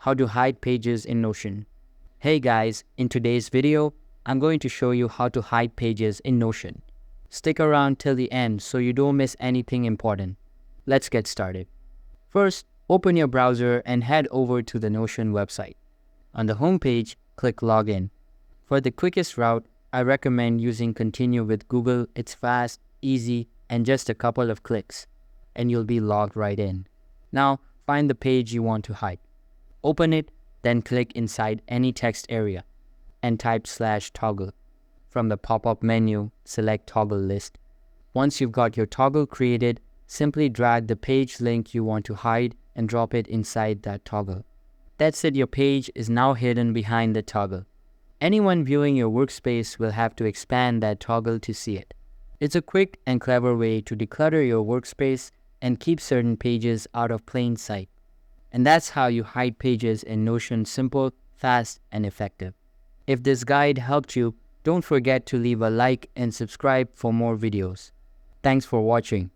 how to hide pages in Notion. Hey guys, in today's video, I'm going to show you how to hide pages in Notion. Stick around till the end so you don't miss anything important. Let's get started. First, open your browser and head over to the Notion website. On the home page, click Login. For the quickest route, I recommend using Continue with Google. It's fast, easy, and just a couple of clicks, and you'll be logged right in. Now, find the page you want to hide. Open it, then click inside any text area and type /toggle. From the pop-up menu, select Toggle List. Once you've got your toggle created, simply drag the page link you want to hide and drop it inside that toggle. That's it, your page is now hidden behind the toggle. Anyone viewing your workspace will have to expand that toggle to see it. It's a quick and clever way to declutter your workspace and keep certain pages out of plain sight. And that's how you hide pages in Notion: simple, fast, and effective. If this guide helped you, don't forget to leave a like and subscribe for more videos. Thanks for watching.